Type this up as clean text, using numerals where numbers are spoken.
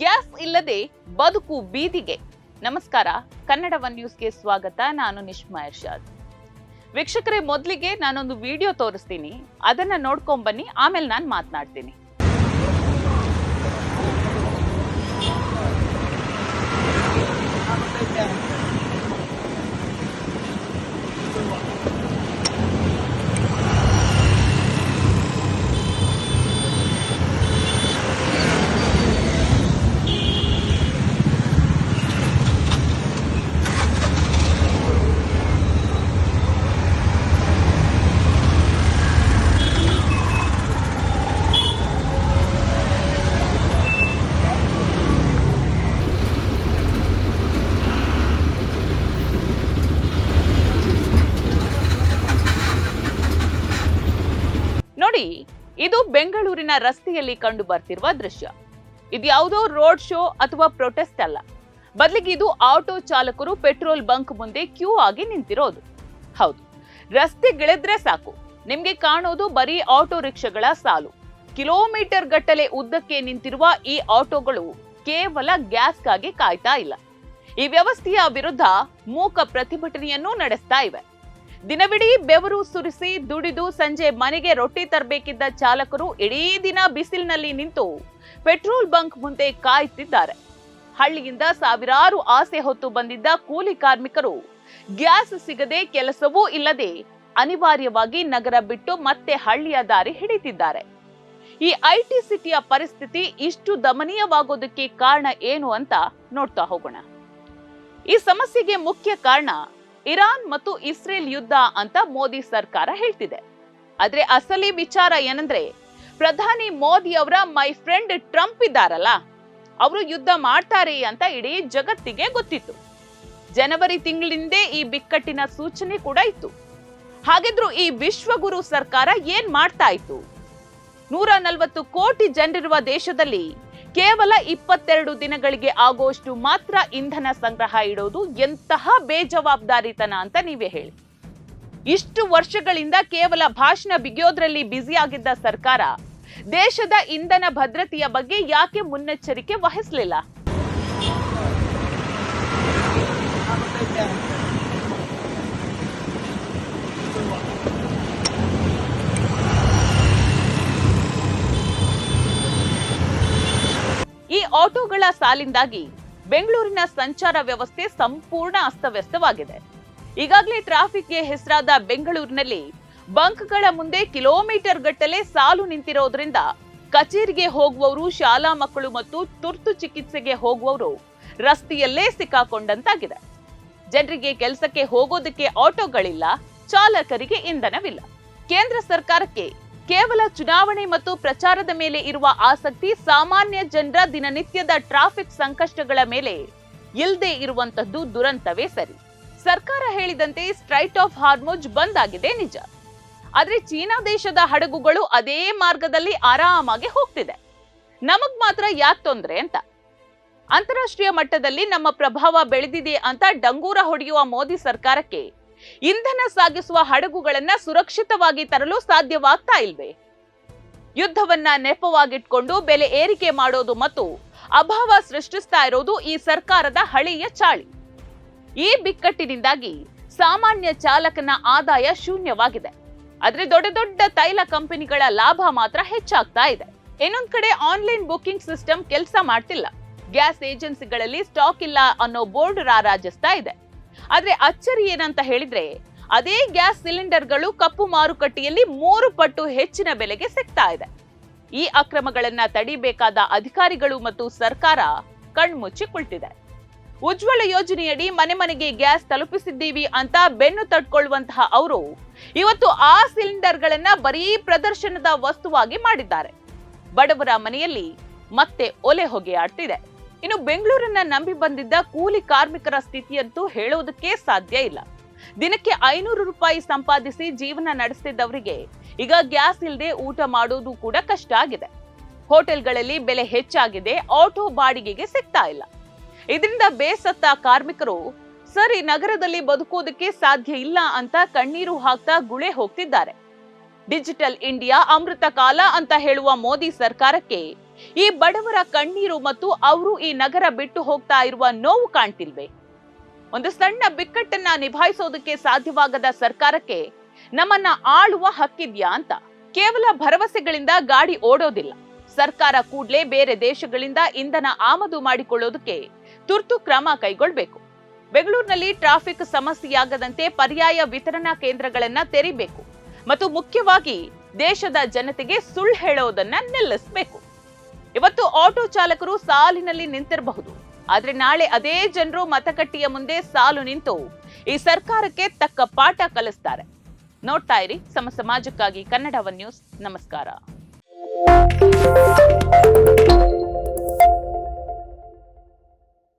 Gas ಇಲ್ಲದೆ ಬದುಕು ಬೀದಿಗೆ. ನಮಸ್ಕಾರ, ಕನ್ನಡ ಒನ್ ನ್ಯೂಸ್ಗೆ ಸ್ವಾಗತ. ನಾನು ನಿಶ್ಮಾ ಇರ್ಷಾದ್. ವೀಕ್ಷಕರೇ, ಮೊದಲಿಗೆ ನಾನೊಂದು ವಿಡಿಯೋ ತೋರಿಸ್ತೀನಿ, ಅದನ್ನ ನೋಡ್ಕೊಂಡ್ ಬನ್ನಿ, ಆಮೇಲೆ ನಾನು ಮಾತನಾಡ್ತೀನಿ. ನೋಡಿ, ಇದು ಬೆಂಗಳೂರಿನ ರಸ್ತೆಯಲ್ಲಿ ಕಂಡು ಬರ್ತಿರುವ ದೃಶ್ಯ. ಇದು ಯಾವುದೋ ರೋಡ್ ಶೋ ಅಥವಾ ಪ್ರೊಟೆಸ್ಟ್ ಅಲ್ಲ, ಬದಲಿಗೆ ಇದು ಆಟೋ ಚಾಲಕರು ಪೆಟ್ರೋಲ್ ಬಂಕ್ ಮುಂದೆ ಕ್ಯೂ ಆಗಿ ನಿಂತಿರೋದು. ಹೌದು, ರಸ್ತೆಗಿಳಿದ್ರೆ ಸಾಕು ನಿಮ್ಗೆ ಕಾಣೋದು ಬರೀ ಆಟೋ ರಿಕ್ಷಾಗಳ ಸಾಲು. ಕಿಲೋಮೀಟರ್ ಗಟ್ಟಲೆ ಉದ್ದಕ್ಕೆ ನಿಂತಿರುವ ಈ ಆಟೋಗಳು ಕೇವಲ ಗ್ಯಾಸ್ಗಾಗಿ ಕಾಯ್ತಾ ಇಲ್ಲ, ಈ ವ್ಯವಸ್ಥೆಯ ವಿರುದ್ಧ ಮೂಕ ಪ್ರತಿಭಟನೆಯನ್ನೂ ನಡೆಸ್ತಾ ಇವೆ. ದಿನವಿಡೀ ಬೆವರು ಸುರಿಸಿ ದುಡಿದು ಸಂಜೆ ಮನೆಗೆ ರೊಟ್ಟಿ ತರಬೇಕಿದ್ದ ಚಾಲಕರು ಇಡೀ ದಿನ ಬಿಸಿಲಿನಲ್ಲಿ ನಿಂತು ಪೆಟ್ರೋಲ್ ಬಂಕ್ ಮುಂದೆ ಕಾಯ್ತಿದ್ದಾರೆ. ಹಳ್ಳಿಯಿಂದ ಸಾವಿರಾರು ಆಸೆ ಹೊತ್ತು ಬಂದಿದ್ದ ಕೂಲಿ ಕಾರ್ಮಿಕರು ಗ್ಯಾಸ್ ಸಿಗದೆ ಕೆಲಸವೂ ಇಲ್ಲದೆ ಅನಿವಾರ್ಯವಾಗಿ ನಗರ ಬಿಟ್ಟು ಮತ್ತೆ ಹಳ್ಳಿಯ ದಾರಿ ಹಿಡಿತಿದ್ದಾರೆ. ಈ ಐಟಿ ಸಿಟಿಯ ಪರಿಸ್ಥಿತಿ ಇಷ್ಟು ದಮನೀಯವಾಗೋದಕ್ಕೆ ಕಾರಣ ಏನು ಅಂತ ನೋಡ್ತಾ ಹೋಗೋಣ. ಈ ಸಮಸ್ಯೆಗೆ ಮುಖ್ಯ ಕಾರಣ ಇರಾನ್ ಮತ್ತು ಇಸ್ರೇಲ್ ಯುದ್ಧ ಅಂತ ಮೋದಿ ಸರ್ಕಾರ ಹೇಳ್ತಿದೆ. ಆದ್ರೆ ಅಸಲಿ ವಿಚಾರ ಏನಂದ್ರೆ, ಪ್ರಧಾನಿ ಮೋದಿ ಅವರ ಮೈ ಫ್ರೆಂಡ್ ಟ್ರಂಪ್ ಇದ್ದಾರಲ್ಲ, ಅವರು ಯುದ್ಧ ಮಾಡ್ತಾರೆ ಅಂತ ಇಡೀ ಜಗತ್ತಿಗೆ ಗೊತ್ತಿತ್ತು. ಜನವರಿ ತಿಂಗಳಿಂದೇ ಈ ಬಿಕ್ಕಟ್ಟಿನ ಸೂಚನೆ ಕೂಡ ಇತ್ತು. ಹಾಗಿದ್ರು ಈ ವಿಶ್ವಗುರು ಸರ್ಕಾರ ಏನ್ ಮಾಡ್ತಾ ಇತ್ತು? 140 ಕೋಟಿ ಜನರಿರುವ ದೇಶದಲ್ಲಿ ಕೇವಲ 22 ದಿನಗಳಿಗೆ ಆಗೋಷ್ಟು ಮಾತ್ರ ಇಂಧನ ಸಂಗ್ರಹ ಇಡೋದು ಎಂತಹ ಬೇಜವಾಬ್ದಾರಿತನ ಅಂತ ನೀವೇ ಹೇಳಿ. ಇಷ್ಟು ವರ್ಷಗಳಿಂದ ಕೇವಲ ಭಾಷಣ ಬಿಗಿಯೋದ್ರಲ್ಲಿ ಬ್ಯುಸಿಯಾಗಿದ್ದ ಸರ್ಕಾರ ದೇಶದ ಇಂಧನ ಭದ್ರತೆಯ ಬಗ್ಗೆ ಯಾಕೆ ಮುನ್ನೆಚ್ಚರಿಕೆ ವಹಿಸಲಿಲ್ಲ? ಈ ಆಟೋಗಳ ಸಾಲಿಂದಾಗಿ ಬೆಂಗಳೂರಿನ ಸಂಚಾರ ವ್ಯವಸ್ಥೆ ಸಂಪೂರ್ಣ ಅಸ್ತವ್ಯಸ್ತವಾಗಿದೆ. ಈಗಾಗಲೇ ಟ್ರಾಫಿಕ್ಗೆ ಹೆಸರಾದ ಬೆಂಗಳೂರಿನಲ್ಲಿ ಬಂಕ್ಗಳ ಮುಂದೆ ಕಿಲೋಮೀಟರ್ ಗಟ್ಟಲೆ ಸಾಲು ನಿಂತಿರೋದ್ರಿಂದ ಕಚೇರಿಗೆ ಹೋಗುವವರು, ಶಾಲಾ ಮಕ್ಕಳು ಮತ್ತು ತುರ್ತು ಚಿಕಿತ್ಸೆಗೆ ಹೋಗುವವರು ರಸ್ತೆಯಲ್ಲೇ ಸಿಕ್ಕಾಕೊಂಡಂತಾಗಿದೆ. ಜನರಿಗೆ ಕೆಲಸಕ್ಕೆ ಹೋಗೋದಕ್ಕೆ ಆಟೋಗಳಿಲ್ಲ, ಚಾಲಕರಿಗೆ ಇಂಧನವಿಲ್ಲ. ಕೇಂದ್ರ ಸರ್ಕಾರಕ್ಕೆ ಕೇವಲ ಚುನಾವಣೆ ಮತ್ತು ಪ್ರಚಾರದ ಮೇಲೆ ಇರುವ ಆಸಕ್ತಿ ಸಾಮಾನ್ಯ ಜನರ ದಿನನಿತ್ಯದ ಟ್ರಾಫಿಕ್ ಸಂಕಷ್ಟಗಳ ಮೇಲೆ ಇಲ್ಲದೆ ಇರುವಂತದ್ದು ದುರಂತವೇ ಸರಿ. ಸರ್ಕಾರ ಹೇಳಿದಂತೆ ಸ್ಟ್ರೈಟ್ ಆಫ್ ಹಾರ್ಮುಜ್ ಬಂದ್ ಆಗಿದೆ ನಿಜ, ಆದ್ರೆ ಚೀನಾ ದೇಶದ ಹಡಗುಗಳು ಅದೇ ಮಾರ್ಗದಲ್ಲಿ ಆರಾಮಾಗಿ ಹೋಗ್ತಿದೆ. ನಮಗ್ ಮಾತ್ರ ಯಾಕೆ ತೊಂದ್ರೆ ಅಂತ. ಅಂತಾರಾಷ್ಟ್ರೀಯ ಮಟ್ಟದಲ್ಲಿ ನಮ್ಮ ಪ್ರಭಾವ ಬೆಳೆದಿದೆ ಅಂತ ಡಂಗೂರ ಹೊಡೆಯುವ ಮೋದಿ ಸರ್ಕಾರಕ್ಕೆ ಇಂಧನ ಸಾಗಿಸುವ ಹಡಗುಗಳನ್ನ ಸುರಕ್ಷಿತವಾಗಿ ತರಲು ಸಾಧ್ಯವಾಗ್ತಾ ಇಲ್ವೇ? ಯುದ್ಧವನ್ನ ನೆಪವಾಗಿಟ್ಕೊಂಡು ಬೆಲೆ ಏರಿಕೆ ಮಾಡೋದು ಮತ್ತು ಅಭಾವ ಸೃಷ್ಟಿಸ್ತಾ ಇರೋದು ಈ ಸರ್ಕಾರದ ಹಳೆಯ ಚಾಳಿ. ಈ ಬಿಕ್ಕಟ್ಟಿನಿಂದಾಗಿ ಸಾಮಾನ್ಯ ಚಾಲಕನ ಆದಾಯ ಶೂನ್ಯವಾಗಿದೆ. ಆದ್ರೆ ದೊಡ್ಡ ದೊಡ್ಡ ತೈಲ ಕಂಪನಿಗಳ ಲಾಭ ಮಾತ್ರ ಹೆಚ್ಚಾಗ್ತಾ ಇದೆ. ಇನ್ನೊಂದ್ ಕಡೆ ಆನ್ಲೈನ್ ಬುಕಿಂಗ್ ಸಿಸ್ಟಮ್ ಕೆಲಸ ಮಾಡ್ತಿಲ್ಲ. ಗ್ಯಾಸ್ ಏಜೆನ್ಸಿಗಳಲ್ಲಿ ಸ್ಟಾಕ್ ಇಲ್ಲ ಅನ್ನೋ ಬೋರ್ಡ್ ರಾರಾಜಿಸ್ತಾ ಇದೆ. ಆದ್ರೆ ಅಚ್ಚರಿ ಏನಂತ ಹೇಳಿದ್ರೆ, ಅದೇ ಗ್ಯಾಸ್ ಸಿಲಿಂಡರ್ಗಳು ಕಪ್ಪು ಮಾರುಕಟ್ಟೆಯಲ್ಲಿ 3 ಪಟ್ಟು ಹೆಚ್ಚಿನ ಬೆಲೆಗೆ ಸಿಗ್ತಾ ಇದೆ. ಈ ಅಕ್ರಮಗಳನ್ನ ತಡಿಬೇಕಾದ ಅಧಿಕಾರಿಗಳು ಮತ್ತು ಸರ್ಕಾರ ಕಣ್ಮುಚ್ಚಿ ಕುಳಿತಿದೆ. ಉಜ್ವಲ ಯೋಜನೆಯಡಿ ಮನೆ ಮನೆಗೆ ಗ್ಯಾಸ್ ತಲುಪಿಸಿದ್ದೀವಿ ಅಂತ ಬೆನ್ನು ತಟ್ಕೊಳ್ಳುವಂತಹ ಅವರು ಇವತ್ತು ಆ ಸಿಲಿಂಡರ್ಗಳನ್ನ ಬರೀ ಪ್ರದರ್ಶನದ ವಸ್ತುವಾಗಿ ಮಾಡಿದ್ದಾರೆ. ಬಡವರ ಮನೆಯಲ್ಲಿ ಮತ್ತೆ ಒಲೆ ಹೊಗೆ ಆಡ್ತಿದೆ. ಇನ್ನು ಬೆಂಗಳೂರನ್ನ ನಂಬಿ ಬಂದಿದ್ದ ಕೂಲಿ ಕಾರ್ಮಿಕರ ಸ್ಥಿತಿಯಂತೂ ಹೇಳೋದಕ್ಕೆ ಸಾಧ್ಯ ಇಲ್ಲ. ದಿನಕ್ಕೆ 500 ರೂಪಾಯಿ ಸಂಪಾದಿಸಿ ಜೀವನ ನಡೆಸ್ತಿದ್ದವರಿಗೆ ಈಗ ಗ್ಯಾಸ್ ಇಲ್ಲದೆ ಊಟ ಮಾಡೋದು ಕೂಡ ಕಷ್ಟ ಆಗಿದೆ. ಹೋಟೆಲ್ಗಳಲ್ಲಿ ಬೆಲೆ ಹೆಚ್ಚಾಗಿದೆ, ಆಟೋ ಬಾಡಿಗೆಗೆ ಸಿಗ್ತಾ ಇಲ್ಲ. ಇದರಿಂದ ಬೇಸತ್ತ ಕಾರ್ಮಿಕರು ಸರಿ ನಗರದಲ್ಲಿ ಬದುಕೋದಕ್ಕೆ ಸಾಧ್ಯ ಇಲ್ಲ ಅಂತ ಕಣ್ಣೀರು ಹಾಕ್ತಾ ಗುಳೆ ಹೋಗ್ತಿದ್ದಾರೆ. ಡಿಜಿಟಲ್ ಇಂಡಿಯಾ ಅಮೃತ ಕಾಲ ಅಂತ ಹೇಳುವ ಮೋದಿ ಸರ್ಕಾರಕ್ಕೆ ಈ ಬಡವರ ಕಣ್ಣೀರು ಮತ್ತು ಅವರು ಈ ನಗರ ಬಿಟ್ಟು ಹೋಗ್ತಾ ಇರುವ ನೋವು ಕಾಣ್ತಿಲ್ವೇ? ಒಂದು ಸಣ್ಣ ಬಿಕ್ಕಟ್ಟನ್ನ ನಿಭಾಯಿಸೋದಕ್ಕೆ ಸಾಧ್ಯವಾಗದ ಸರ್ಕಾರಕ್ಕೆ ನಮ್ಮನ್ನ ಆಳುವ ಹಕ್ಕಿದ್ಯಾ ಅಂತ. ಕೇವಲ ಭರವಸೆಗಳಿಂದ ಗಾಡಿ ಓಡೋದಿಲ್ಲ. ಸರ್ಕಾರ ಕೂಡ್ಲೇ ಬೇರೆ ದೇಶಗಳಿಂದ ಇಂಧನ ಆಮದು ಮಾಡಿಕೊಳ್ಳೋದಕ್ಕೆ ತುರ್ತು ಕ್ರಮ ಕೈಗೊಳ್ಳಬೇಕು. ಬೆಂಗಳೂರಿನಲ್ಲಿ ಟ್ರಾಫಿಕ್ ಸಮಸ್ಯೆಯಾಗದಂತೆ ಪರ್ಯಾಯ ವಿತರಣಾ ಕೇಂದ್ರಗಳನ್ನ ತೆರಿಬೇಕು ಮತ್ತು ಮುಖ್ಯವಾಗಿ ದೇಶದ ಜನತೆಗೆ ಸುಳ್ಳು ಹೇಳೋದನ್ನ ನಿಲ್ಲಿಸಬೇಕು. ಇವತ್ತು ಆಟೋ ಚಾಲಕರು ಸಾಲಿನಲ್ಲಿ ನಿಂತಿರಬಹುದು, ಆದ್ರೆ ನಾಳೆ ಅದೇ ಜನರು ಮತಗಟ್ಟೆಯ ಮುಂದೆ ಸಾಲು ನಿಂತು ಈ ಸರ್ಕಾರಕ್ಕೆ ತಕ್ಕ ಪಾಠ ಕಲಿಸ್ತಾರೆ. ನೋಡ್ತಾ ಇರಿ ಸಮ ಸಮಾಜಕ್ಕಾಗಿ ಕನ್ನಡ ಒನ್ ನ್ಯೂಸ್. ನಮಸ್ಕಾರ.